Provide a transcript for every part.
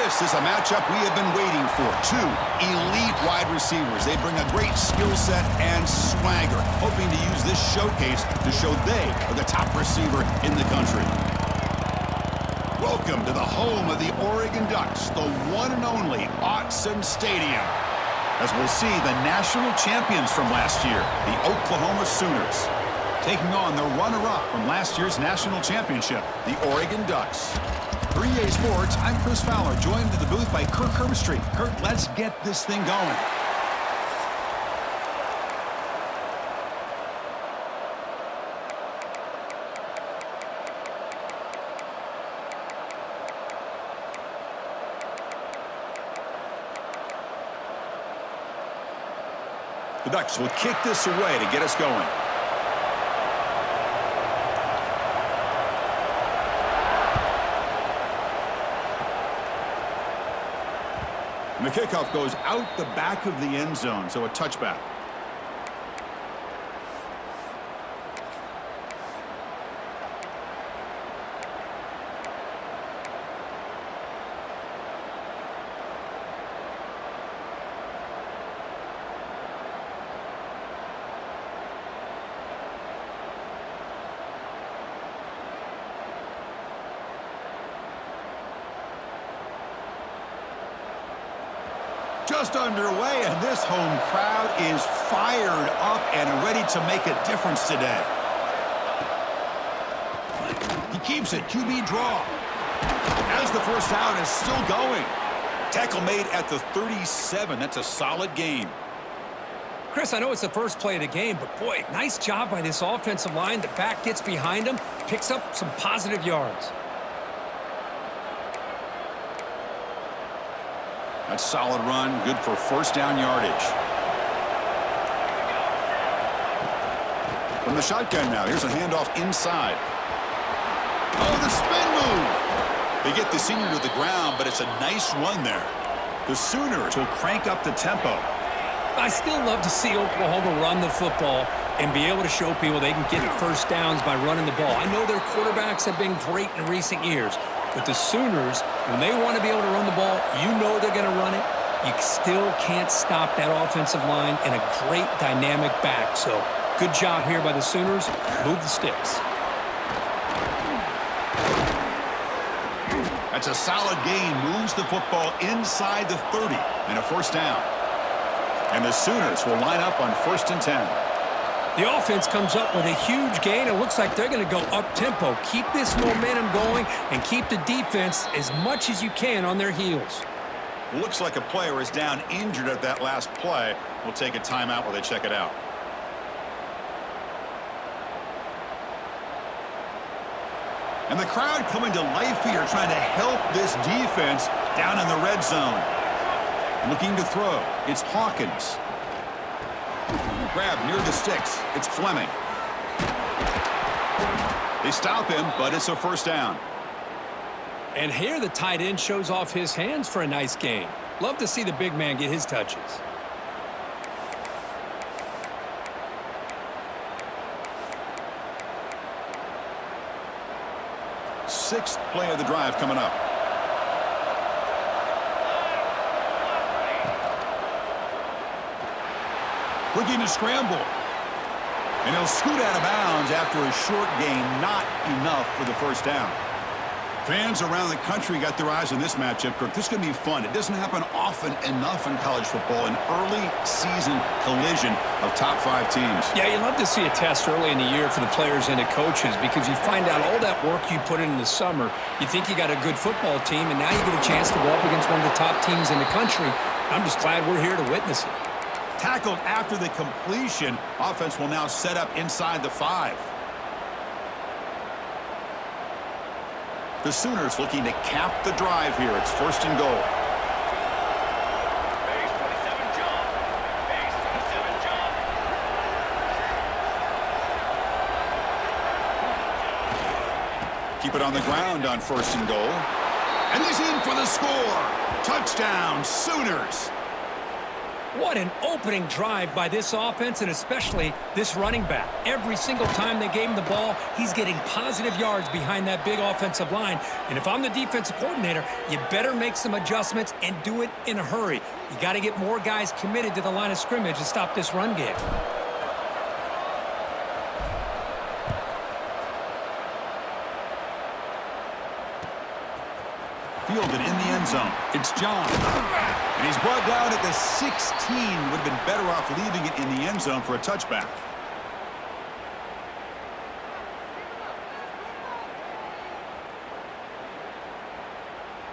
This is a matchup we have been waiting for. Two elite wide receivers. They bring a great skill set and swagger, hoping to use this showcase to show they are the top receiver in the country. Welcome to the home of the Oregon Ducks, the one and only Autzen Stadium. As we'll see the national champions from last year, the Oklahoma Sooners, taking on the runner-up from last year's national championship, the Oregon Ducks. For EA Sports, I'm Chris Fowler, joined in the booth by Kirk Herbstreit. Kirk, let's get this thing going. The Ducks will kick this away to get us going. And the kickoff goes out the back of the end zone, so a touchback. Just underway, and this home crowd is fired up and ready to make a difference today. He keeps it, QB draw. As the first down is still going. Tackle made at the 37. That's a solid gain. Chris, I know it's the first play of the game, but boy, nice job by this offensive line. The back gets behind him, picks up some positive yards. That's solid run, good for first down yardage. From the shotgun now, here's a handoff inside. Oh, the spin move! They get the senior to the ground, but it's a nice run there. The Sooners will crank up the tempo. I still love to see Oklahoma run the football and be able to show people they can get first downs by running the ball. I know their quarterbacks have been great in recent years, but the Sooners, when they want to be able to run the ball, you know they're going to run it. You still can't stop that offensive line and a great dynamic back. So good job here by the Sooners. Move the sticks. That's a solid gain. Moves the football inside the 30 and a first down. And the Sooners will line up on 1st and 10. The offense comes up with a huge gain. It looks like they're going to go up-tempo. Keep this momentum going and keep the defense as much as you can on their heels. Looks like a player is down injured at that last play. We'll take a timeout while they check it out. And the crowd coming to life here, trying to help this defense down in the red zone. Looking to throw. It's Hawkins. Grab near the sticks. It's Fleming. They stop him, but it's a first down. And here the tight end shows off his hands for a nice gain. Love to see the big man get his touches. Sixth play of the drive coming up. Looking to scramble. And he'll scoot out of bounds after a short gain. Not enough for the first down. Fans around the country got their eyes on this matchup, Kirk. This is going to be fun. It doesn't happen often enough in college football. An early season collision of top 5 teams. Yeah, you love to see a test early in the year for the players and the coaches because you find out all that work you put in the summer. You think you got a good football team, and now you get a chance to go up against one of the top teams in the country. I'm just glad we're here to witness it. Tackled after the completion. Offense will now set up inside the 5. The Sooners looking to cap the drive here. It's 1st and goal. Keep it on the ground on 1st and goal. And he's in for the score. Touchdown, Sooners. What an opening drive by this offense, and especially this running back. Every single time they gave him the ball, he's getting positive yards behind that big offensive line. And if I'm the defensive coordinator, you better make some adjustments and do it in a hurry. You got to get more guys committed to the line of scrimmage to stop this run game. Fielded in the end zone. It's John. And he's brought down at the 16. Would have been better off leaving it in the end zone for a touchback.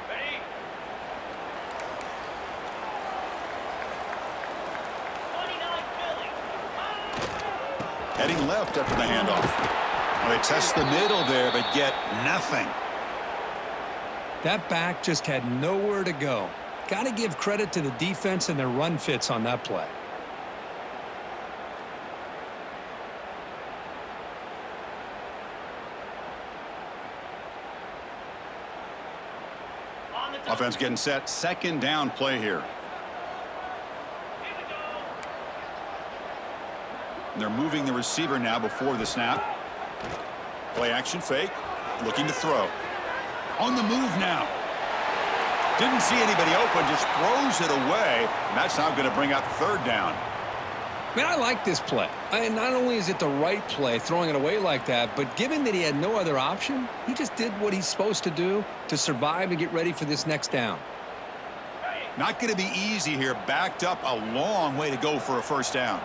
Ready? 29 Philly. Heading left after the handoff. Well, they test the middle there, but get nothing. That back just had nowhere to go. Got to give credit to the defense and their run fits on that play. Offense getting set. Second down play here. And they're moving the receiver now before the snap. Play action fake. Looking to throw. On the move now. Didn't see anybody open, just throws it away. And that's now going to bring up third down. Man, I like this play. Not only is it the right play, throwing it away like that, but given that he had no other option, he just did what he's supposed to do to survive and get ready for this next down. Not going to be easy here. Backed up a long way to go for a first down.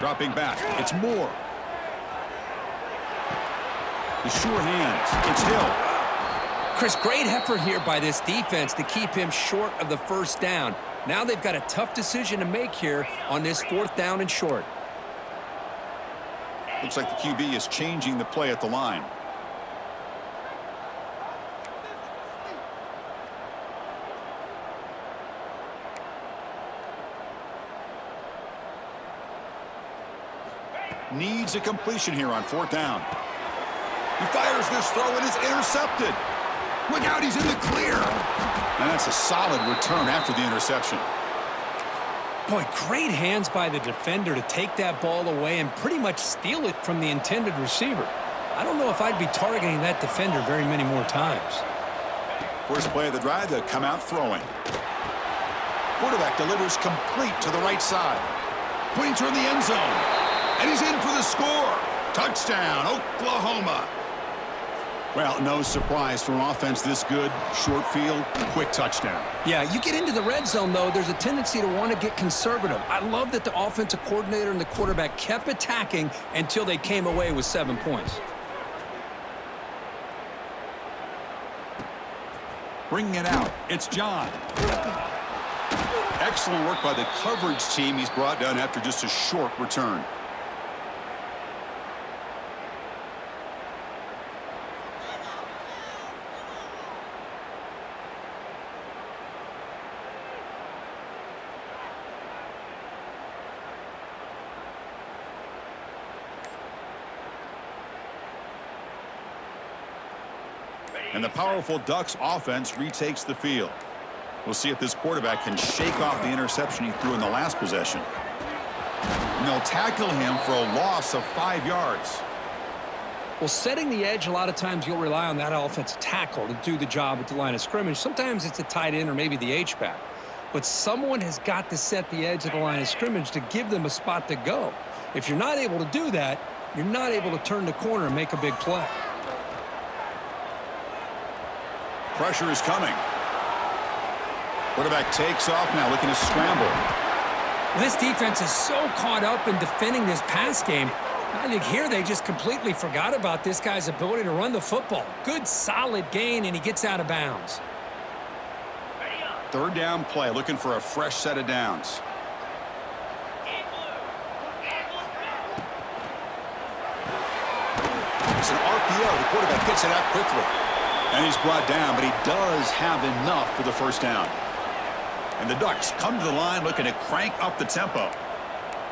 Dropping back. It's Moore. The sure hands. It's Hill. Chris, great effort here by this defense to keep him short of the first down. Now they've got a tough decision to make here on this fourth down and short. Looks like the QB is changing the play at the line. Needs a completion here on fourth down. He fires this throw and it's intercepted. Look out, he's in the clear. And that's a solid return after the interception. Boy, great hands by the defender to take that ball away and pretty much steal it from the intended receiver. I don't know if I'd be targeting that defender very many more times. First play of the drive, they'll come out throwing. Quarterback delivers complete to the right side. Points toward the end zone. And he's in for the score. Touchdown, Oklahoma. Well, no surprise for an offense this good. Short field, quick touchdown. Yeah, you get into the red zone, though, there's a tendency to want to get conservative. I love that the offensive coordinator and the quarterback kept attacking until they came away with 7 points. Bringing it out, it's John. Excellent work by the coverage team. He's brought down after just a short return. And the powerful Ducks offense retakes the field. We'll see if this quarterback can shake off the interception he threw in the last possession. And they'll tackle him for a loss of 5 yards. Well, setting the edge, a lot of times you'll rely on that offensive tackle to do the job at the line of scrimmage. Sometimes it's a tight end or maybe the H-back. But someone has got to set the edge of the line of scrimmage to give them a spot to go. If you're not able to do that, you're not able to turn the corner and make a big play. Pressure is coming. Quarterback takes off now, looking to scramble. This defense is so caught up in defending this pass game. I think here they just completely forgot about this guy's ability to run the football. Good, solid gain, and he gets out of bounds. Third down play, looking for a fresh set of downs. It's an RPO. The quarterback gets it out quickly. And he's brought down, but he does have enough for the first down. And the Ducks come to the line looking to crank up the tempo.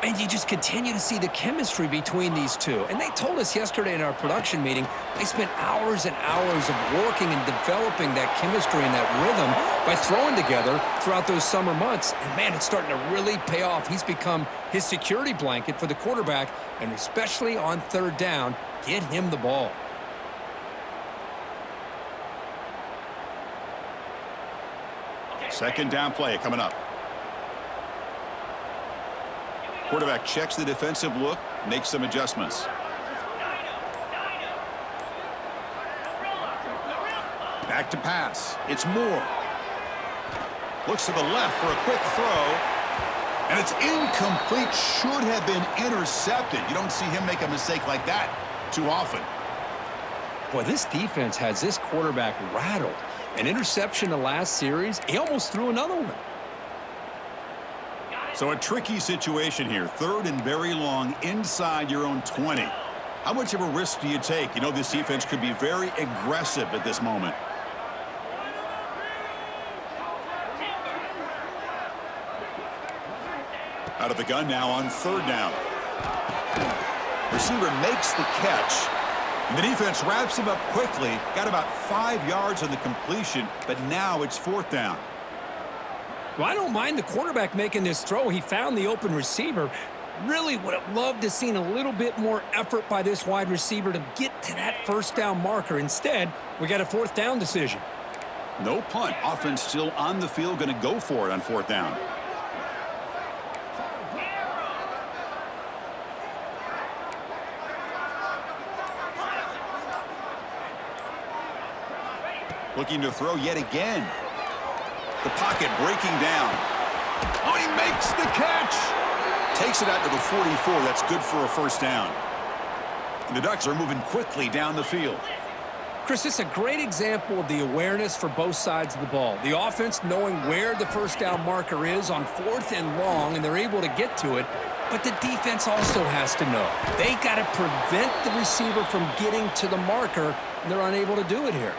And you just continue to see the chemistry between these two. And they told us yesterday in our production meeting, they spent hours and hours of working and developing that chemistry and that rhythm by throwing together throughout those summer months. And, man, it's starting to really pay off. He's become his security blanket for the quarterback, and especially on third down, get him the ball. Second down play coming up. Quarterback checks the defensive look, makes some adjustments. Back to pass. It's Moore. Looks to the left for a quick throw. And it's incomplete. Should have been intercepted. You don't see him make a mistake like that too often. Boy, this defense has this quarterback rattled. An interception the last series, he almost threw another one. So a tricky situation here. Third and very long inside your own 20. How much of a risk do you take? You know this defense could be very aggressive at this moment. Out of the gun now on third down. Receiver makes the catch. And the defense wraps him up quickly. Got about 5 yards on the completion, but now it's fourth down. Well, I don't mind the quarterback making this throw. He found the open receiver. Really would have loved to seen a little bit more effort by this wide receiver to get to that first down marker. Instead, we got a fourth down decision. No punt. Offense still on the field, going to go for it on fourth down. Looking to throw yet again. The pocket breaking down. Oh, he makes the catch. Takes it out to the 44. That's good for a first down. And the Ducks are moving quickly down the field. Chris, it's a great example of the awareness for both sides of the ball. The offense knowing where the first down marker is on fourth and long, and they're able to get to it. But the defense also has to know. They got to prevent the receiver from getting to the marker, and they're unable to do it here.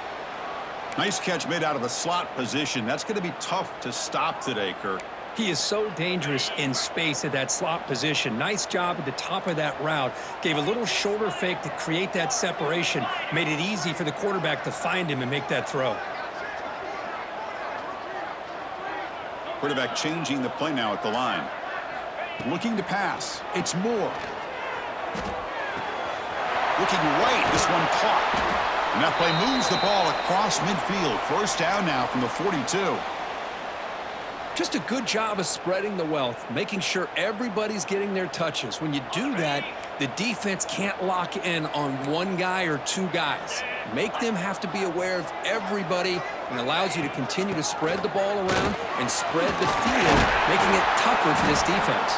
Nice catch made out of a slot position. That's going to be tough to stop today, Kirk. He is so dangerous in space at that slot position. Nice job at the top of that route. Gave a little shoulder fake to create that separation. Made it easy for the quarterback to find him and make that throw. Quarterback changing the play now at the line. Looking to pass. It's Moore. Looking right. This one caught. And that play moves the ball across midfield. First down now from the 42. Just a good job of spreading the wealth, making sure everybody's getting their touches. When you do that, the defense can't lock in on one guy or two guys. Make them have to be aware of everybody, and allows you to continue to spread the ball around and spread the field, making it tougher for this defense.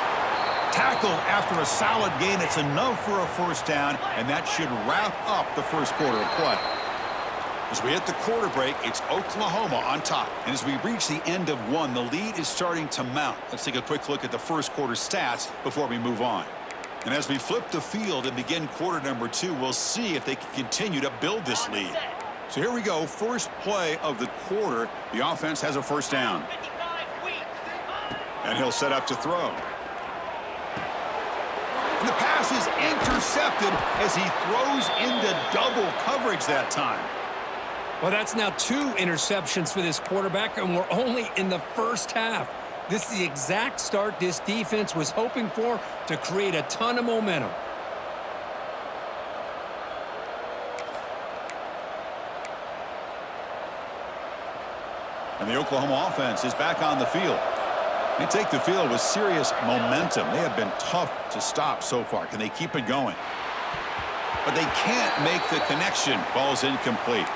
Tackle after a solid gain. It's enough for a first down, and that should wrap up the first quarter of play. As we hit the quarter break, it's Oklahoma on top. And as we reach the end of one, the lead is starting to mount. Let's take a quick look at the first quarter stats before we move on. And as we flip the field and begin quarter number two, we'll see if they can continue to build this lead. So here we go, first play of the quarter. The offense has a first down. And he'll set up to throw. And the pass is intercepted as he throws into double coverage that time. Well, that's now 2 interceptions for this quarterback, and we're only in the first half. This is the exact start this defense was hoping for to create a ton of momentum. And the Oklahoma offense is back on the field. They take the field with serious momentum. They have been tough to stop so far. Can they keep it going? But they can't make the connection. Ball's incomplete.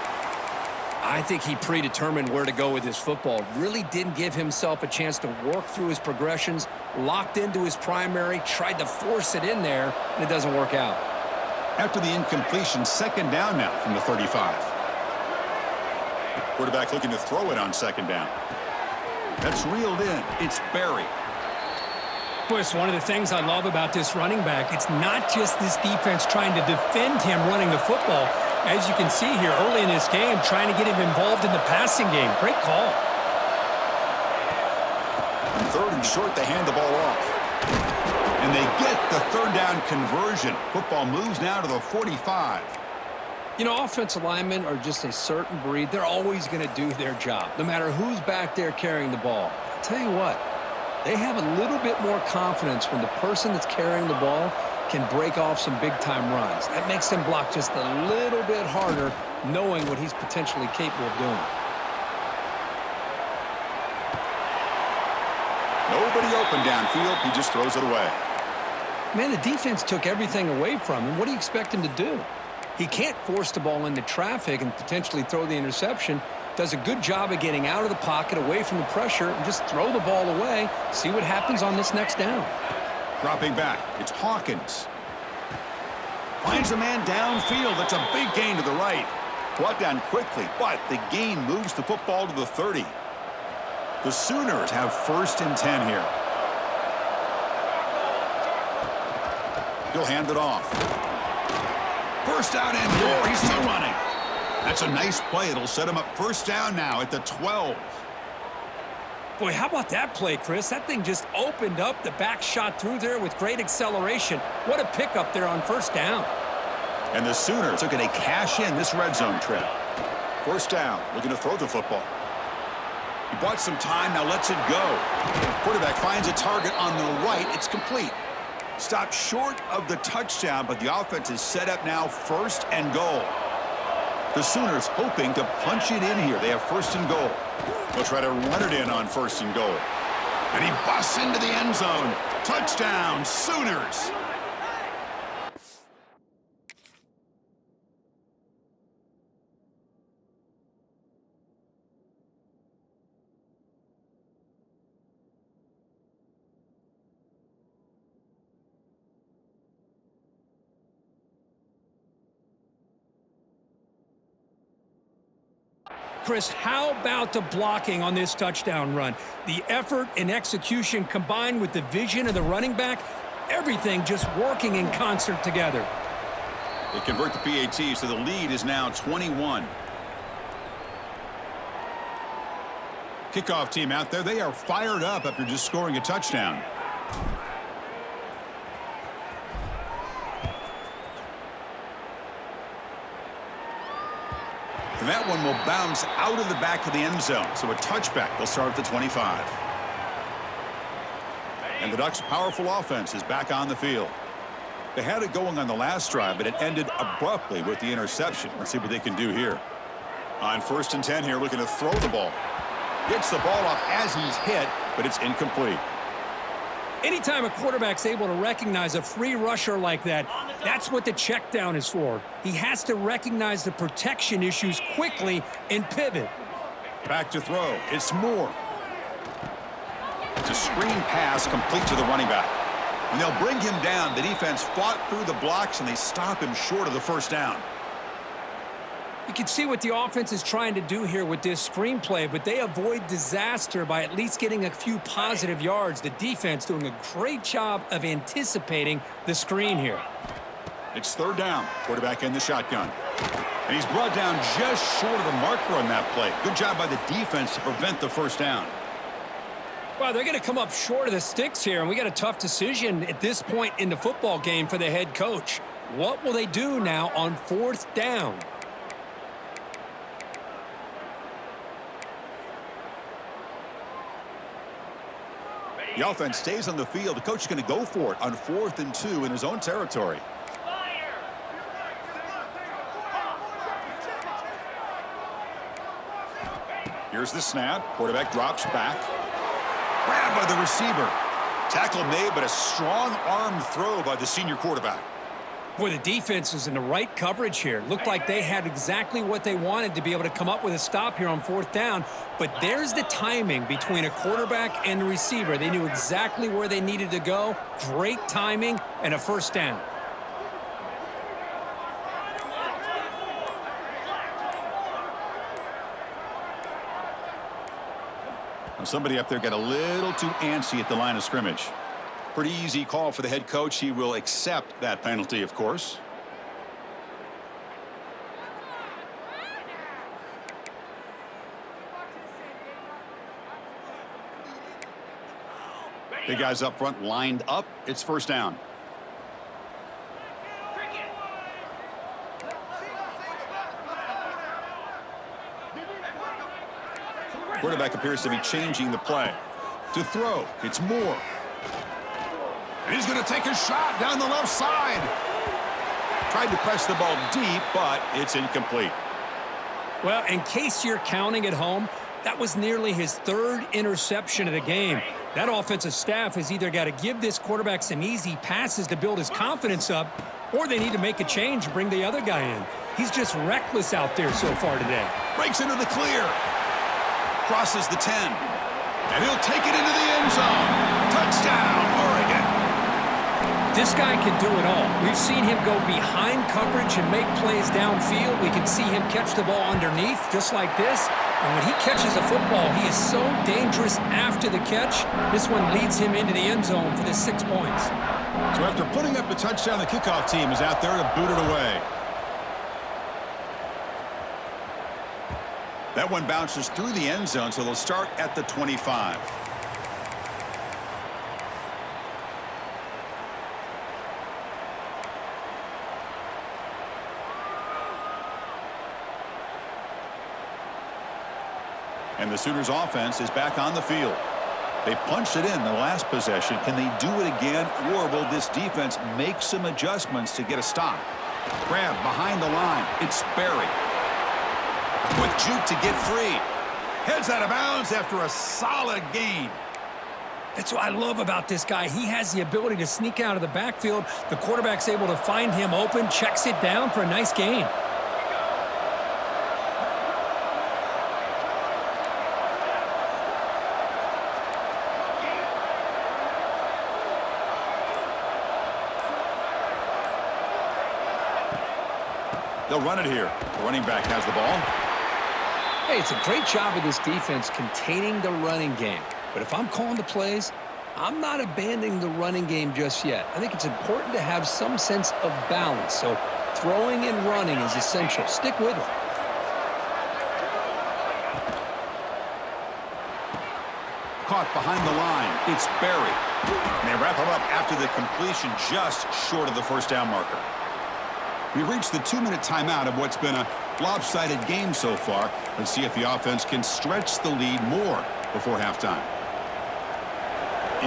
I think he predetermined where to go with his football. Really didn't give himself a chance to work through his progressions, locked into his primary, tried to force it in there, and it doesn't work out. After the incompletion, second down now from the 35. Quarterback looking to throw it on second down. That's reeled in. It's Barry. Boy, it's one of the things I love about this running back. It's not just this defense trying to defend him running the football. As you can see here early in this game, trying to get him involved in the passing game. Great call. On third and short, they hand the ball off. And they get the third down conversion. Football moves now to the 45. You know, offensive linemen are just a certain breed. They're always going to do their job, no matter who's back there carrying the ball. I'll tell you what, they have a little bit more confidence when the person that's carrying the ball can break off some big-time runs. That makes them block just a little bit harder, knowing what he's potentially capable of doing. Nobody open downfield. He just throws it away. Man, the defense took everything away from him. What do you expect him to do? He can't force the ball into traffic and potentially throw the interception. Does a good job of getting out of the pocket, away from the pressure, and just throw the ball away. See what happens on this next down. Dropping back, it's Hawkins. Finds a man downfield. That's a big gain to the right. Brought down quickly, but the gain moves the football to the 30. The Sooners have 1st and 10 here. He'll hand it off. First down and more. He's still running. That's a nice play. It'll set him up 1st down now at the 12. Boy, how about that play, Chris? That thing just opened up. The back shot through there with great acceleration. What a pickup there on 1st down. And the Sooners are going to cash in this red zone trip. 1st down, looking to throw the football. He bought some time, now lets it go. Quarterback finds a target on the right. It's complete. Stopped short of the touchdown, but the offense is set up now 1st and goal. The Sooners hoping to punch it in here. They have 1st and goal. They'll try to run it in on 1st and goal. And he busts into the end zone. Touchdown, Sooners. Chris, how about the blocking on this touchdown run? The effort and execution combined with the vision of the running back, everything just working in concert together. They convert the PAT, so the lead is now 21. Kickoff team out there, they are fired up after just scoring a touchdown. And that one will bounce out of the back of the end zone. So a touchback. They'll start at the 25. And the Ducks' powerful offense is back on the field. They had it going on the last drive, but it ended abruptly with the interception. Let's see what they can do here. On 1st and 10 here, looking to throw the ball. Gets the ball off as he's hit, but it's incomplete. Anytime a quarterback's able to recognize a free rusher like that, that's what the check down is for. He has to recognize the protection issues quickly and pivot. Back to throw. It's Moore. It's a screen pass complete to the running back. And they'll bring him down. The defense fought through the blocks, and they stop him short of the 1st down. You can see what the offense is trying to do here with this screenplay, but they avoid disaster by at least getting a few positive yards. The defense doing a great job of anticipating the screen here. It's 3rd down. Quarterback in the shotgun. And he's brought down just short of the marker on that play. Good job by the defense to prevent the 1st down. Well, they're going to come up short of the sticks here, and we got a tough decision at this point in the football game for the head coach. What will they do now on 4th down? The offense stays on the field. The coach is going to go for it on 4th and 2 in his own territory. Here's the snap. Quarterback drops back. Grabbed by the receiver. Tackle made, but a strong arm throw by the senior quarterback. Boy, the defense is in the right coverage here. Looked like they had exactly what they wanted to be able to come up with a stop here on 4th down. But there's the timing between a quarterback and the receiver. They knew exactly where they needed to go. Great timing and a 1st down. Somebody up there got a little too antsy at the line of scrimmage. Pretty easy call for the head coach. He will accept that penalty, of course. The guys up front lined up. It's first down. Quarterback appears to be changing the play. To throw, it's Moore. And he's going to take a shot down the left side. Tried to press the ball deep, but it's incomplete. Well, in case you're counting at home, that was nearly his third interception of the game. That offensive staff has either got to give this quarterback some easy passes to build his confidence up, or they need to make a change and bring the other guy in. He's just reckless out there so far today. Breaks into the clear. Crosses the 10. And he'll take it into the end zone. Touchdown, Oregon. This guy can do it all. We've seen him go behind coverage and make plays downfield. We can see him catch the ball underneath, just like this. And when he catches a football, he is so dangerous after the catch. This one leads him into the end zone for the 6 points. So after putting up the touchdown, the kickoff team is out there to boot it away. That one bounces through the end zone, so they'll start at the 25. And the Sooners offense is back on the field. They punched it in the last possession. Can they do it again, or will this defense make some adjustments to get a stop? Grab behind the line. It's Berry. Quick juke to get free. Heads out of bounds after a solid gain. That's what I love about this guy. He has the ability to sneak out of the backfield. The quarterback's able to find him open, checks it down for a nice gain. They'll run it here. The running back has the ball. Hey, it's a great job of this defense containing the running game. But if I'm calling the plays, I'm not abandoning the running game just yet. I think it's important to have some sense of balance. So throwing and running is essential. Stick with it. Caught behind the line. It's Berry. And they wrap him up after the completion just short of the first down marker. We've reached the 2-minute timeout of what's been a lopsided game so far. Let's see if the offense can stretch the lead more before halftime.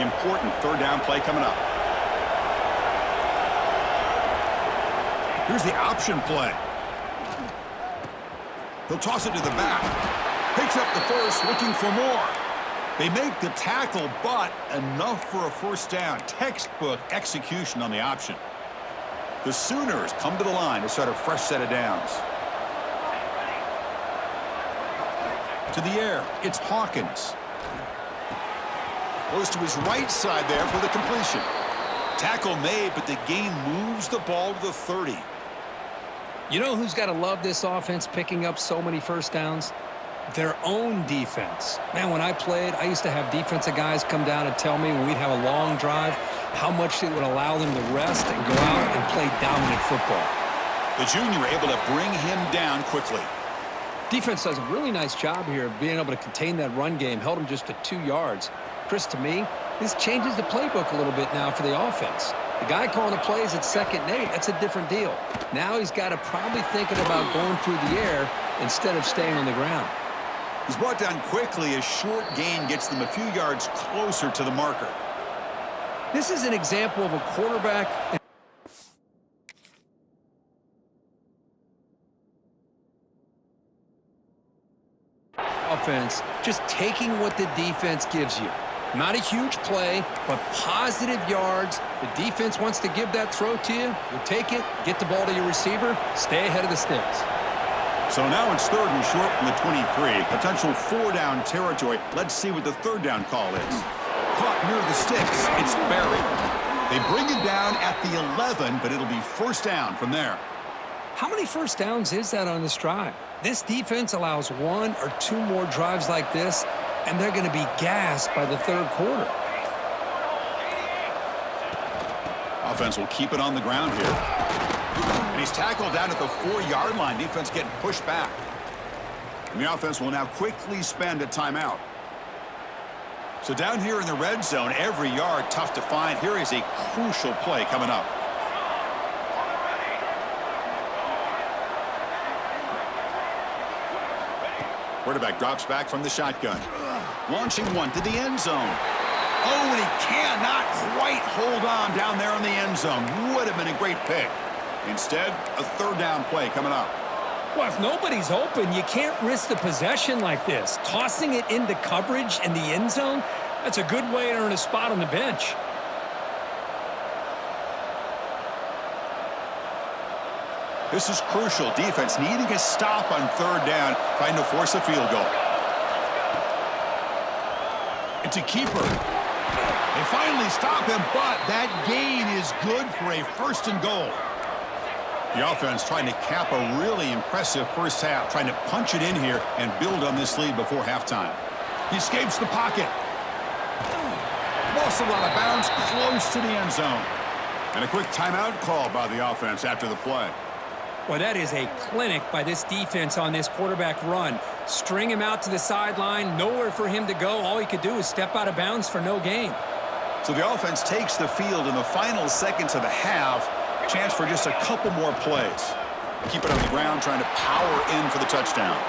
Important third down play coming up. Here's the option play. They'll toss it to the back. Picks up the first, looking for more. They make the tackle, but enough for a first down. Textbook execution on the option. The Sooners come to the line to start a fresh set of downs. To the air, it's Hawkins. Goes to his right side there for the completion. Tackle made, but the gain moves the ball to the 30. You know who's got to love this offense picking up so many first downs? Their own defense. Man, when I played, I used to have defensive guys come down and tell me when we'd have a long drive how much it would allow them to rest and go out and play dominant football. The junior able to bring him down quickly. Defense does a really nice job here of being able to contain that run game, held him just to 2 yards. Chris, to me, this changes the playbook a little bit now for the offense. The guy calling the plays at 2nd and 8, that's a different deal. Now he's got to probably thinking about going through the air instead of staying on the ground. He's brought down quickly. A short gain gets them a few yards closer to the marker. This is an example of a quarterback offense just taking what the defense gives you. Not a huge play, but positive yards. The defense wants to give that throw to you. You take it, get the ball to your receiver, stay ahead of the sticks. So now it's 3rd and short from the 23. Potential 4-down territory. Let's see what the 3rd down call is. Caught near the sticks. It's Berry. They bring it down at the 11, but it'll be first down from there. How many first downs is that on this drive? This defense allows 1 or 2 more drives like this, and they're going to be gassed by the 3rd quarter. Offense will keep it on the ground here. And he's tackled down at the 4-yard line. Defense getting pushed back. And the offense will now quickly spend a timeout. So down here in the red zone, every yard tough to find. Here is a crucial play coming up. Quarterback drops back from the shotgun. Launching one to the end zone. Oh, and he cannot quite hold on down there in the end zone. Would have been a great pick. Instead, a third down play coming up. Well, if nobody's open, you can't risk the possession like this. Tossing it into coverage in the end zone, that's a good way to earn a spot on the bench. This is crucial. Defense needing a stop on third down, trying to force a field goal. It's a keeper. They finally stop him, but that gain is good for a first and goal. The offense trying to cap a really impressive first half, trying to punch it in here and build on this lead before halftime. He escapes the pocket. Ball's out of bounds, close to the end zone. And a quick timeout call by the offense after the play. Well, that is a clinic by this defense on this quarterback run. String him out to the sideline, nowhere for him to go. All he could do is step out of bounds for no gain. So the offense takes the field in the final seconds of the half. Chance for just a couple more plays. Keep it on the ground, trying to power in for the touchdown.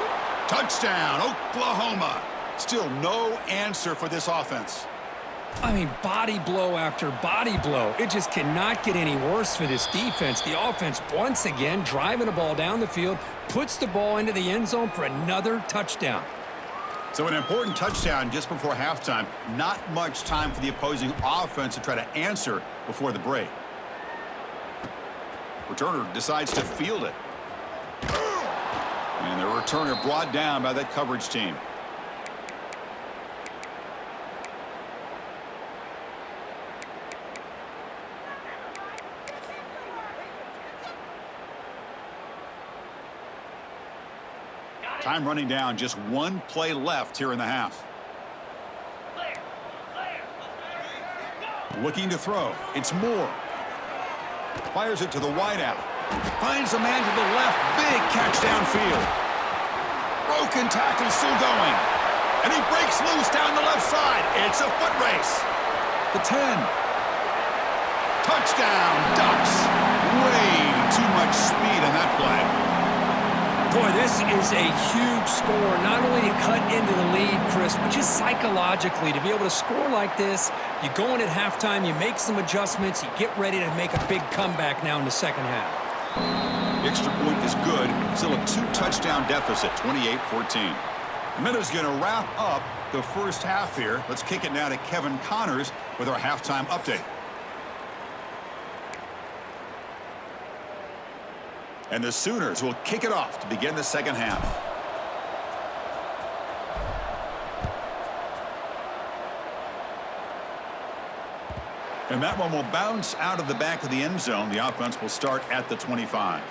Touchdown, Oklahoma. Still no answer for this offense. I mean, body blow after body blow. It just cannot get any worse for this defense. The offense, once again, driving the ball down the field, puts the ball into the end zone for another touchdown. So an important touchdown just before halftime. Not much time for the opposing offense to try to answer before the break. Returner decides to field it. And the returner brought down by that coverage team. Time running down, just one play left here in the half. Looking to throw. It's Moore. Fires it to the wideout. Finds a man to the left. Big catch downfield. Broken tackle still going. And he breaks loose down the left side. It's a foot race. The 10. Touchdown, Ducks. Way too much speed on that play. Boy, this is a huge score, not only to cut into the lead, Chris, but just psychologically to be able to score like this. You go in at halftime, you make some adjustments, you get ready to make a big comeback now in the second half. The extra point is good. Still a two-touchdown deficit, 28-14. The Meadows going to wrap up the first half here. Let's kick it now to Kevin Connors with our halftime update. And the Sooners will kick it off to begin the second half. And that one will bounce out of the back of the end zone. The offense will start at the 25.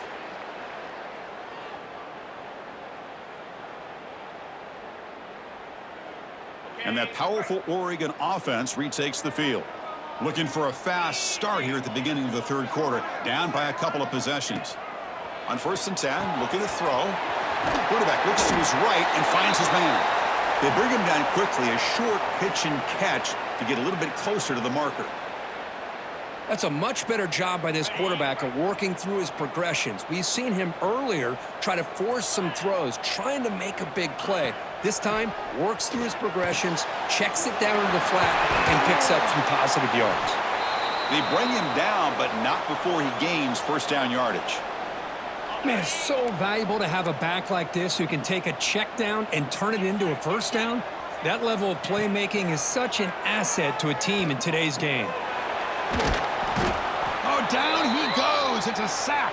And that powerful Oregon offense retakes the field. Looking for a fast start here at the beginning of the third quarter. Down by a couple of possessions. On 1st and 10, looking to throw. Quarterback looks to his right and finds his man. They bring him down quickly, a short pitch and catch to get a little bit closer to the marker. That's a much better job by this quarterback of working through his progressions. We've seen him earlier try to force some throws, trying to make a big play. This time, works through his progressions, checks it down to the flat, and picks up some positive yards. They bring him down, but not before he gains first down yardage. Man, it's so valuable to have a back like this who can take a check down and turn it into a first down. That level of playmaking is such an asset to a team in today's game. Oh, down he goes. It's a sack.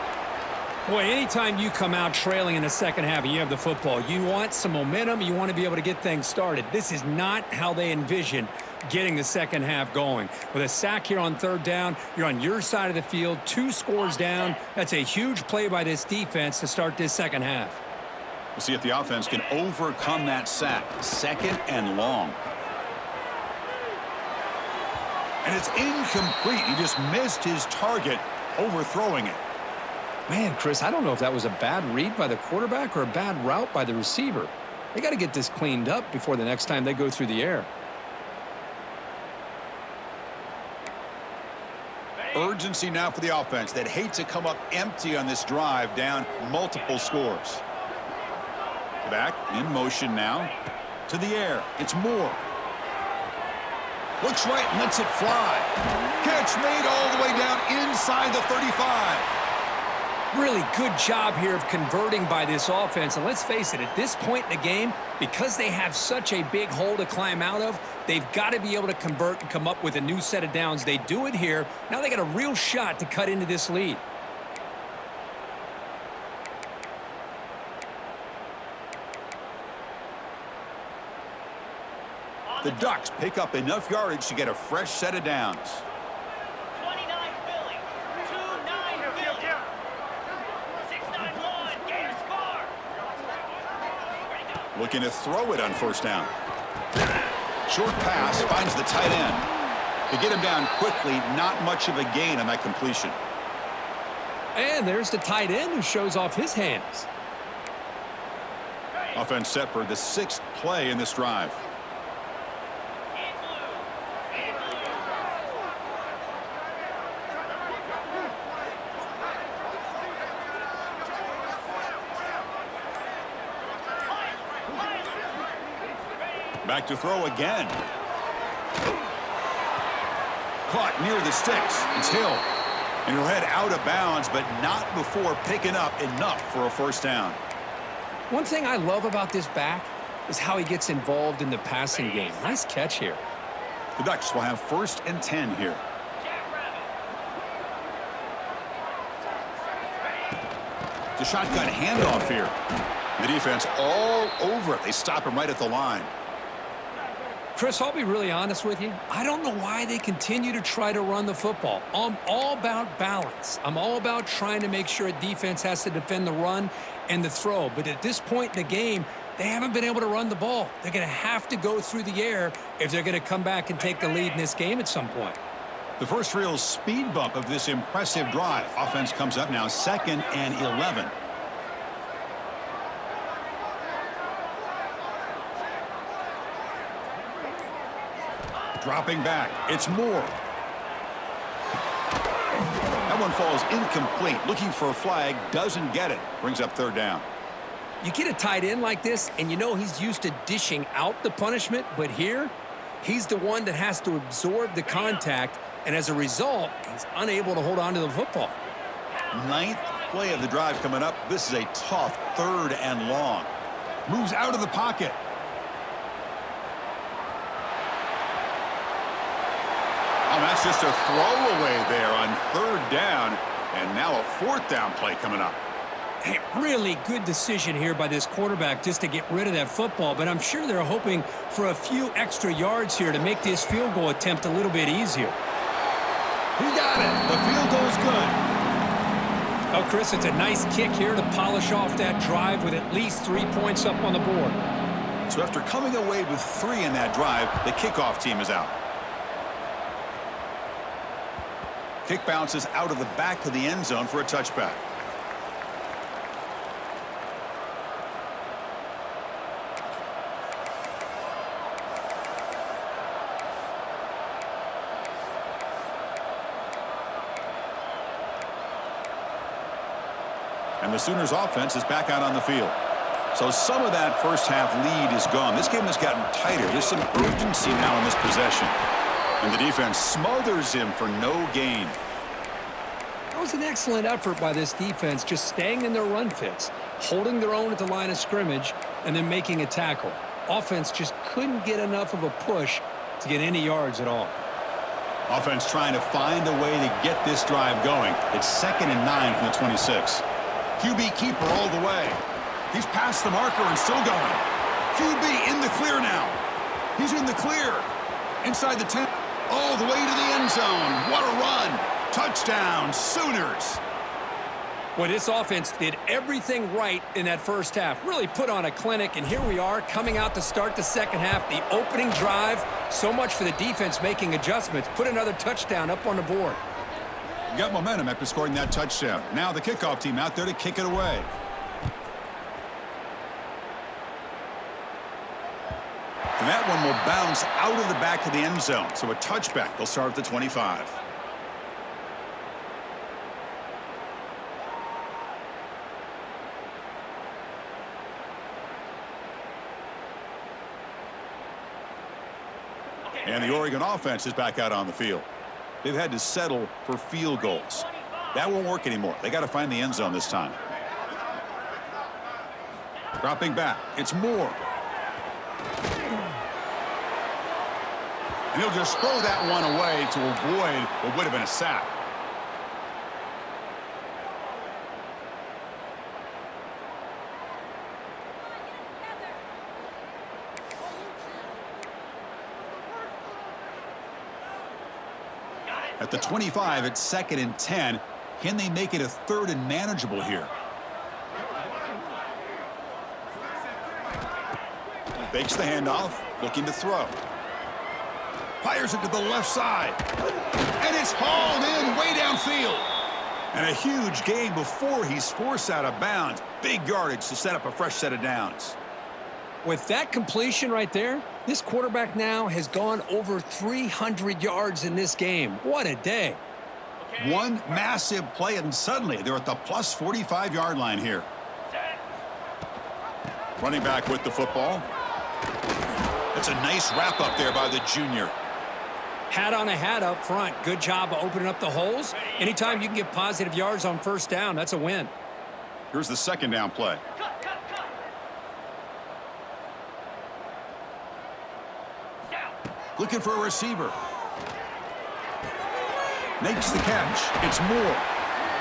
Boy, anytime you come out trailing in the second half and you have the football, you want some momentum, you want to be able to get things started. This is not how they envisioned getting the second half going. With a sack here on third down, you're on your side of the field, 2 scores down. That's a huge play by this defense to start this second half. We'll see if the offense can overcome that sack. 2nd and long. And it's incomplete. He just missed his target, overthrowing it. Man, Chris, I don't know if that was a bad read by the quarterback or a bad route by the receiver. They got to get this cleaned up before the next time they go through the air. Urgency now for the offense. They'd hate to come up empty on this drive, down multiple scores. Back in motion now. To the air. It's Moore. Looks right and lets it fly. Catch made all the way down inside the 35. Really good job here of converting by this offense. And let's face it, at this point in the game, because they have such a big hole to climb out of, they've got to be able to convert and come up with a new set of downs. They do it here. Now they got a real shot to cut into this lead. The Ducks pick up enough yardage to get a fresh set of downs. 29 Philly, 2-9 Philly, 6-9-1, Gators score. Looking to throw it on first down. Short pass finds the tight end. To get him down quickly, not much of a gain on that completion. And there's the tight end who shows off his hands. Offense set for the 6th play in this drive. Back to throw again. Caught near the sticks. It's Hill. And he'll head out of bounds, but not before picking up enough for a first down. One thing I love about this back is how he gets involved in the passing game. Nice catch here. The Ducks will have 1st and 10 here. It's a shotgun handoff here. The defense all over it. They stop him right at the line. Chris, I'll be really honest with you. I don't know why they continue to try to run the football. I'm all about balance. I'm all about trying to make sure a defense has to defend the run and the throw. But at this point in the game, they haven't been able to run the ball. They're going to have to go through the air if they're going to come back and take the lead in this game at some point. The first real speed bump of this impressive drive. Offense comes up now 2nd and 11. Dropping back. It's Moore. That one falls incomplete. Looking for a flag. Doesn't get it. Brings up 3rd down. You get a tight end like this, and you know he's used to dishing out the punishment, but here, he's the one that has to absorb the contact, and as a result, he's unable to hold on to the football. 9th play of the drive coming up. This is a tough 3rd and long. Moves out of the pocket. Oh, that's just a throwaway there on 3rd down, and now a 4th down play coming up. Hey, really good decision here by this quarterback just to get rid of that football, but I'm sure they're hoping for a few extra yards here to make this field goal attempt a little bit easier. He got it. The field goal's good. Oh, Chris, it's a nice kick here to polish off that drive with at least 3 points up on the board. So after coming away with 3 in that drive, the kickoff team is out. Kick bounces out of the back of the end zone for a touchback. And the Sooners offense is back out on the field. So some of that first half lead is gone. This game has gotten tighter. There's some urgency now in this possession. And the defense smothers him for no gain. That was an excellent effort by this defense, just staying in their run fits, holding their own at the line of scrimmage, and then making a tackle. Offense just couldn't get enough of a push to get any yards at all. Offense trying to find a way to get this drive going. It's 2nd and 9 from the 26. QB keeper all the way. He's past the marker and still going. QB in the clear now. He's in the clear. Inside the 10. All the way to the end zone. What a run. Touchdown, Sooners. Well, this offense did everything right in that first half. Really put on a clinic, and here we are coming out to start the second half. The opening drive, so much for the defense making adjustments. Put another touchdown up on the board. Got momentum after scoring that touchdown. Now the kickoff team out there to kick it away. And that one will bounce out of the back of the end zone. So a touchback. They'll start at the 25. And the Oregon offense is back out on the field. They've had to settle for field goals. That won't work anymore. They got to find the end zone this time. Dropping back. It's Moore. And he'll just throw that one away to avoid what would have been a sack. At the 25, it's 2nd and 10. Can they make it a 3rd and manageable here? Fakes the handoff, looking to throw. Fires it to the left side. And it's hauled in way downfield. And a huge gain before he's forced out of bounds. Big yardage to set up a fresh set of downs. With that completion right there, this quarterback now has gone over 300 yards in this game. What a day. One massive play, and suddenly they're at the plus 45-yard line here. Running back with the football. That's a nice wrap up there by the junior. Hat on a hat up front. Good job of opening up the holes. Anytime you can get positive yards on first down, that's a win. Here's the 2nd down play. Looking for a receiver. Makes the catch. It's Moore.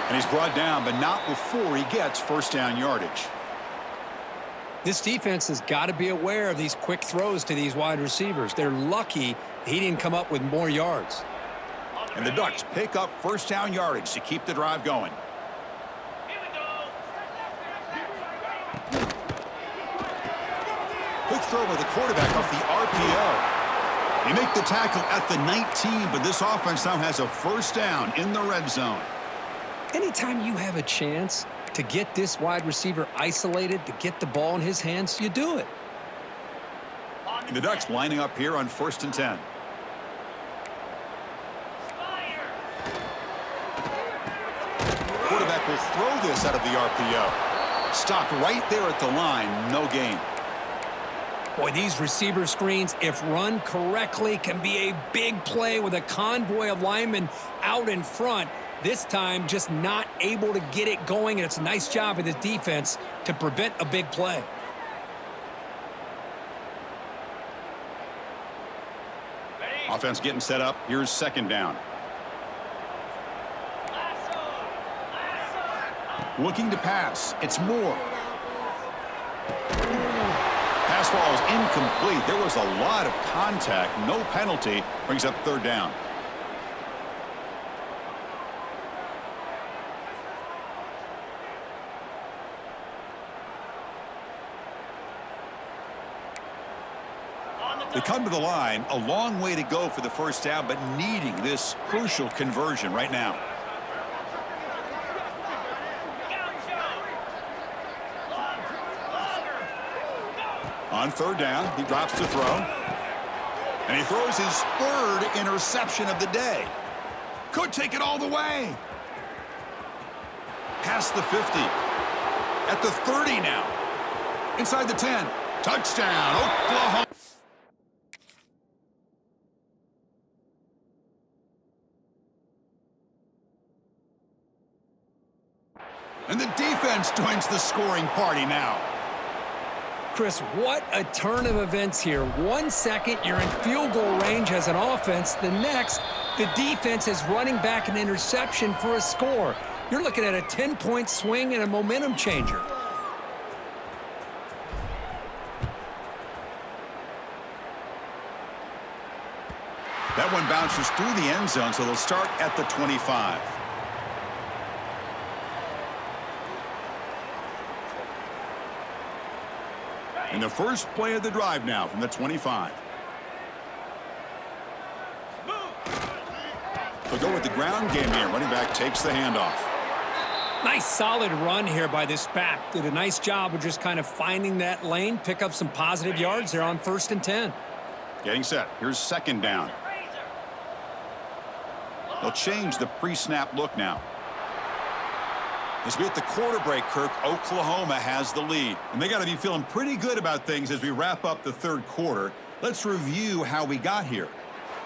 And he's brought down, but not before he gets first down yardage. This defense has got to be aware of these quick throws to these wide receivers. They're lucky he didn't come up with more yards. And the Ducks pick up first down yardage to keep the drive going. Here we go. Quick throw by the quarterback off the RPO. They make the tackle at the 19, but this offense now has a first down in the red zone. Anytime you have a chance to get this wide receiver isolated, to get the ball in his hands, you do it. And the Ducks lining up here on 1st and 10. Quarterback will throw this out of the RPO. Stopped right there at the line, no gain. Boy, these receiver screens, if run correctly, can be a big play with a convoy of linemen out in front. This time, just not able to get it going, and it's a nice job of the defense to prevent a big play. Offense getting set up. Here's 2nd down. Looking to pass. It's Moore. Pass ball is incomplete. There was a lot of contact. No penalty. Brings up 3rd down. They come to the line, a long way to go for the first down, but needing this crucial conversion right now. On 3rd down, he drops to throw. And he throws his 3rd interception of the day. Could take it all the way. Past the 50. At the 30 now. Inside the 10. Touchdown, Oklahoma. And the defense joins the scoring party now. Chris, what a turn of events here. 1 second, you're in field goal range as an offense. The next, the defense is running back an interception for a score. You're looking at a 10-point swing and a momentum changer. That one bounces through the end zone, so they'll start at the 25. And the first play of the drive now from the 25. They'll go with the ground game here. Running back takes the handoff. Nice solid run here by this back. Did a nice job of just kind of finding that lane, pick up some positive yards there on 1st and 10. Getting set. Here's 2nd down. They'll change the pre-snap look now. As we hit the quarter break, Kirk, Oklahoma has the lead. And they got to be feeling pretty good about things as we wrap up the 3rd quarter. Let's review how we got here.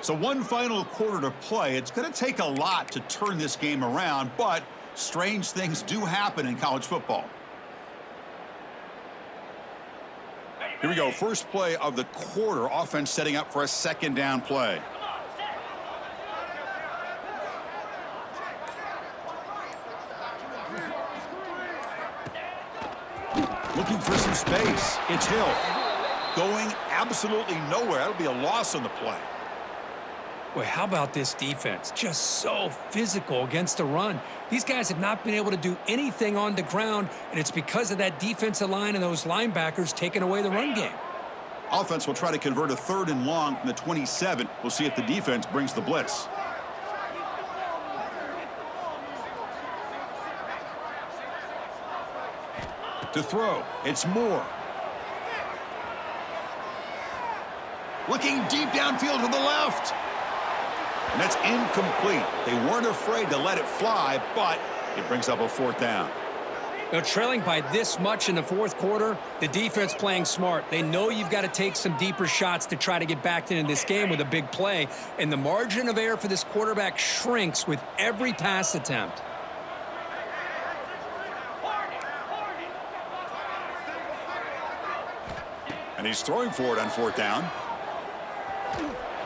So one final quarter to play. It's going to take a lot to turn this game around, but strange things do happen in college football. Here we go. First play of the quarter. Offense setting up for a second down play. Looking for some space. It's Hill. Going absolutely nowhere. That'll be a loss on the play. Boy, how about this defense? Just so physical against the run. These guys have not been able to do anything on the ground, and it's because of that defensive line and those linebackers taking away the run game. Offense will try to convert a 3rd and long from the 27. We'll see if the defense brings the blitz. To throw, it's Moore. Looking deep downfield to the left. And that's incomplete. They weren't afraid to let it fly, but it brings up a 4th down. Now, trailing by this much in the 4th quarter, the defense playing smart. They know you've got to take some deeper shots to try to get back into this game with a big play, and the margin of error for this quarterback shrinks with every pass attempt. And he's throwing for it on 4th down.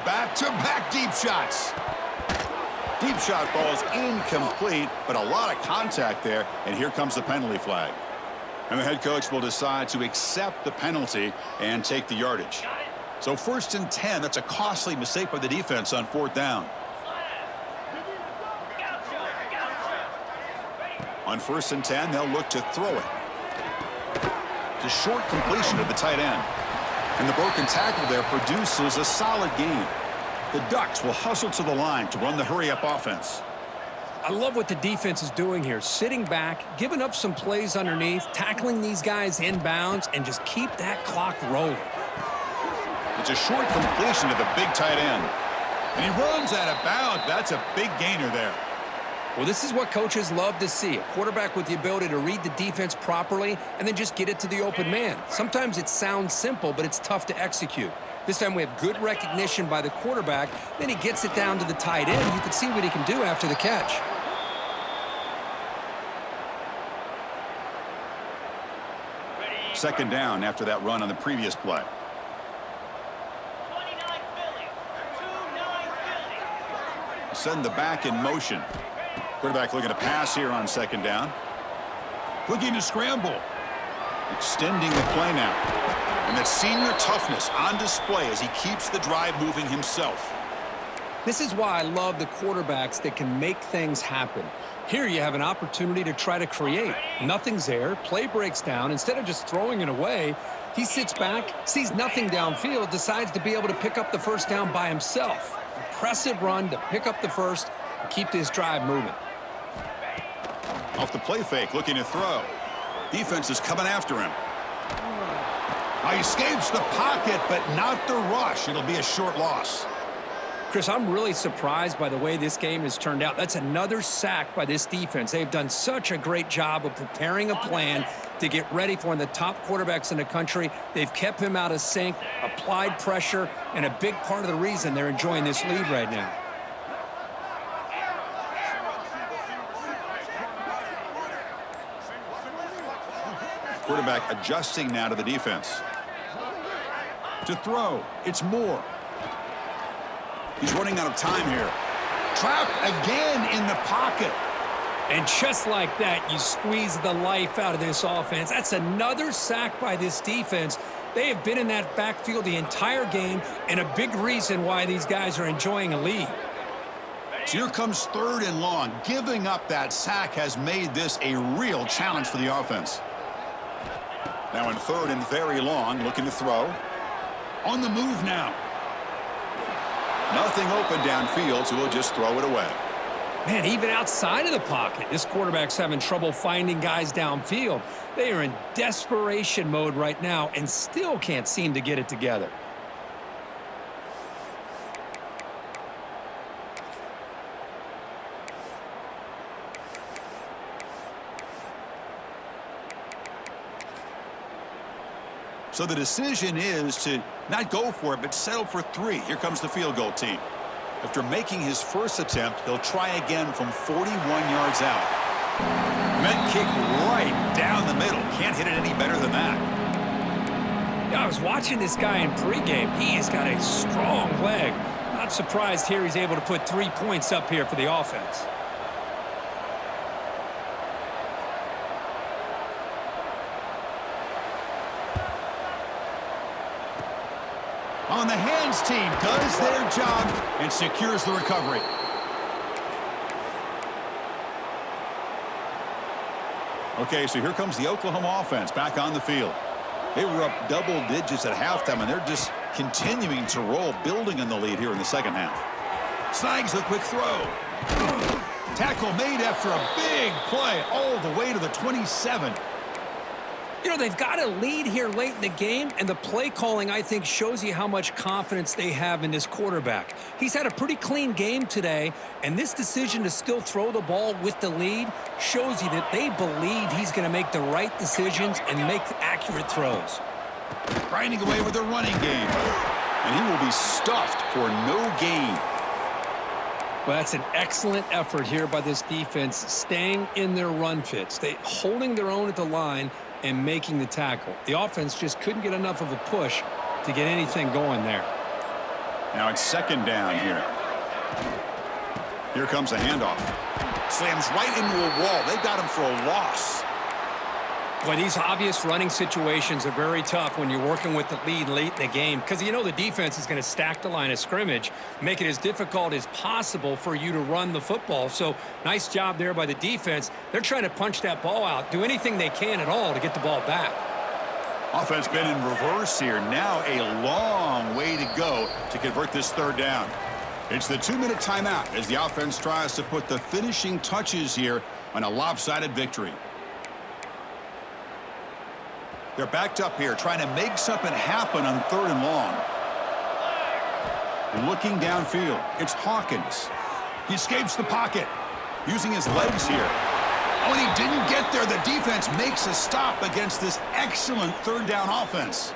Back-to-back deep shots. Deep shot ball is incomplete, but a lot of contact there, and here comes the penalty flag. And the head coach will decide to accept the penalty and take the yardage. So 1st and 10, that's a costly mistake by the defense on 4th down. On 1st and 10, they'll look to throw it. It's a short completion to the tight end. And the broken tackle there produces a solid gain. The Ducks will hustle to the line to run the hurry-up offense. I love what the defense is doing here. Sitting back, giving up some plays underneath, tackling these guys inbounds, and just keep that clock rolling. It's a short completion to the big tight end. And he runs out of bounds. That's a big gainer there. Well, this is what coaches love to see. A quarterback with the ability to read the defense properly and then just get it to the open man. Sometimes it sounds simple, but it's tough to execute. This time we have good recognition by the quarterback. Then he gets it down to the tight end. You can see what he can do after the catch. Second down after that run on the previous play. 29 Philly. 2-9 Philly. Send the back in motion. Quarterback looking to pass here on second down. Looking to scramble. Extending the play now. And that senior toughness on display as he keeps the drive moving himself. This is why I love the quarterbacks that can make things happen. Here you have an opportunity to try to create. Nothing's there. Play breaks down. Instead of just throwing it away, he sits back, sees nothing downfield, decides to be able to pick up the first down by himself. Impressive run to pick up the first and keep this drive moving. Off the play fake, looking to throw. Defense is coming after him. He escapes the pocket, but not the rush. It'll be a short loss. Chris, I'm really surprised by the way this game has turned out. That's another sack by this defense. They've done such a great job of preparing a plan to get ready for one of the top quarterbacks in the country. They've kept him out of sync, applied pressure, and a big part of the reason they're enjoying this lead right now. Quarterback adjusting now to the defense. To throw, it's Moore. He's running out of time here. Trapped again in the pocket. And just like that, you squeeze the life out of this offense. That's another sack by this defense. They have been in that backfield the entire game, and a big reason why these guys are enjoying a lead. So here comes 3rd and long. Giving up that sack has made this a real challenge for the offense. Now in 3rd and very long, looking to throw. On the move now. Nothing open downfield, so we'll just throw it away. Man, even outside of the pocket, this quarterback's having trouble finding guys downfield. They are in desperation mode right now and still can't seem to get it together. So the decision is to not go for it, but settle for 3. Here comes the field goal team. After making his first attempt, he'll try again from 41 yards out. Meant kick right down the middle. Can't hit it any better than that. Yeah, I was watching this guy in pregame. He has got a strong leg. Not surprised here he's able to put 3 points up here for the offense. On the hands team does their job and secures the recovery. Okay, so here comes the Oklahoma offense back on the field. They were up double digits at halftime, and they're just continuing to roll, building on the lead here in the second half. Snags a quick throw. Tackle made after a big play all the way to the 27. You know, they've got a lead here late in the game, and the play calling, I think, shows you how much confidence they have in this quarterback. He's had a pretty clean game today, and this decision to still throw the ball with the lead shows you that they believe he's going to make the right decisions and make accurate throws. Grinding away with the running game. And he will be stuffed for no gain. Well, that's an excellent effort here by this defense, staying in their run fits. They holding their own at the line and making the tackle. The offense just couldn't get enough of a push to get anything going there. Now it's second down here. Here comes a handoff. Slams right into a wall. They got him for a loss. Boy, these obvious running situations are very tough when you're working with the lead late in the game because you know the defense is going to stack the line of scrimmage, make it as difficult as possible for you to run the football. So nice job there by the defense. They're trying to punch that ball out, do anything they can at all to get the ball back. Offense been in reverse here. Now a long way to go to convert this third down. It's the 2-minute timeout as the offense tries to put the finishing touches here on a lopsided victory. They're backed up here, trying to make something happen on 3rd and long. Looking downfield, it's Hawkins. He escapes the pocket, using his legs here. Oh, and he didn't get there. The defense makes a stop against this excellent 3rd down offense.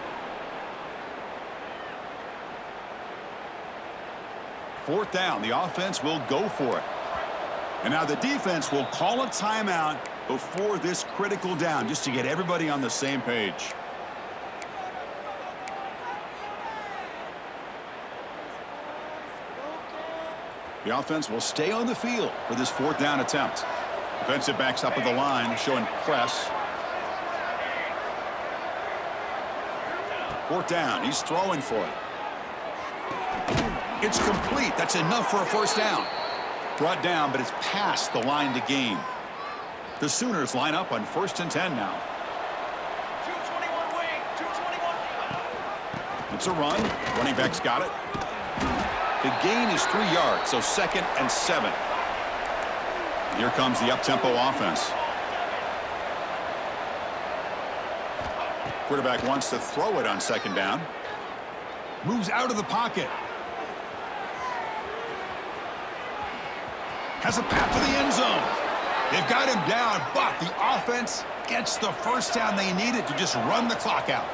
4th down, the offense will go for it. And now the defense will call a timeout before this critical down, just to get everybody on the same page. The offense will stay on the field for this 4th down attempt. Defensive backs up at the line, showing press. 4th down, he's throwing for it. It's complete. That's enough for a 1st down. Brought down, but it's past the line to gain. The Sooners line up on 1st and 10 now. 221 wing, 221. It's a run. Running back's got it. The gain is 3 yards, so 2nd and 7. Here comes the up-tempo offense. Quarterback wants to throw it on 2nd down. Moves out of the pocket. Has a path to the end zone. They've got him down, but the offense gets the 1st down they needed to just run the clock out.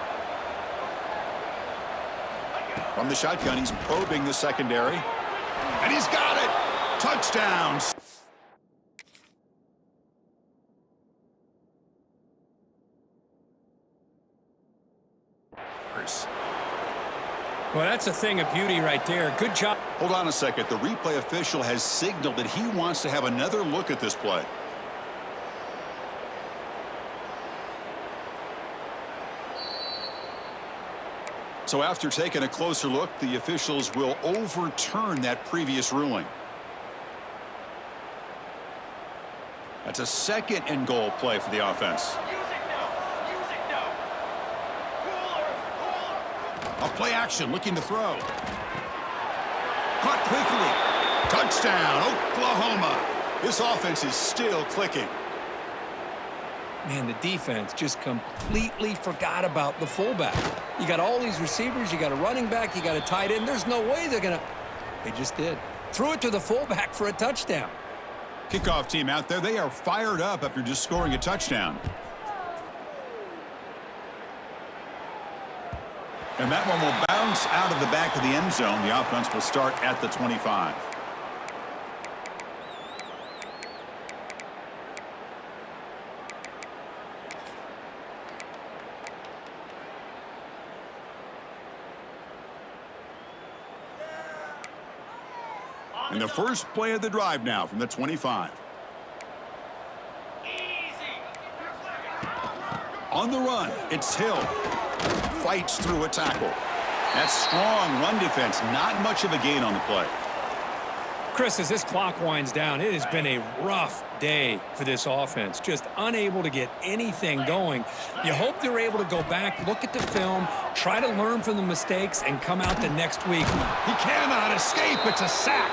From the shotgun, he's probing the secondary. And he's got it! Touchdowns! Well, that's a thing of beauty right there. Good job. Hold on a second. The replay official has signaled that he wants to have another look at this play. So after taking a closer look, the officials will overturn that previous ruling. That's a 2nd and goal play for the offense. Music no. Music no. Cooler. A play action, looking to throw. Caught quickly. Touchdown, Oklahoma. This offense is still clicking. Man, the defense just completely forgot about the fullback. You got all these receivers, you got a running back, you got a tight end. There's no way they're going to... They just did. Threw it to the fullback for a touchdown. Kickoff team out there, they are fired up after just scoring a touchdown. And that one will bounce out of the back of the end zone. The offense will start at the 25. And the first play of the drive now from the 25. Easy. On the run, it's Hill. Fights through a tackle. That's strong run defense. Not much of a gain on the play. Chris, as this clock winds down, it has been a rough day for this offense. Just unable to get anything going. You hope they're able to go back, look at the film, try to learn from the mistakes, and come out the next week. He cannot escape. It's a sack.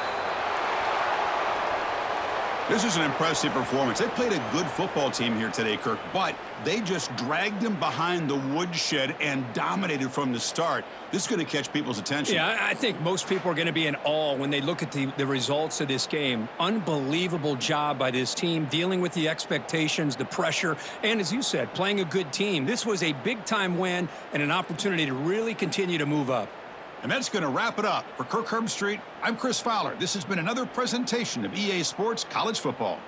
This is an impressive performance. They played a good football team here today, Kirk, but they just dragged them behind the woodshed and dominated from the start. This is going to catch people's attention. Yeah, I think most people are going to be in awe when they look at the results of this game. Unbelievable job by this team, dealing with the expectations, the pressure, and as you said, playing a good team. This was a big-time win and an opportunity to really continue to move up. And that's going to wrap it up. For Kirk Herbstreit, I'm Chris Fowler. This has been another presentation of EA Sports College Football.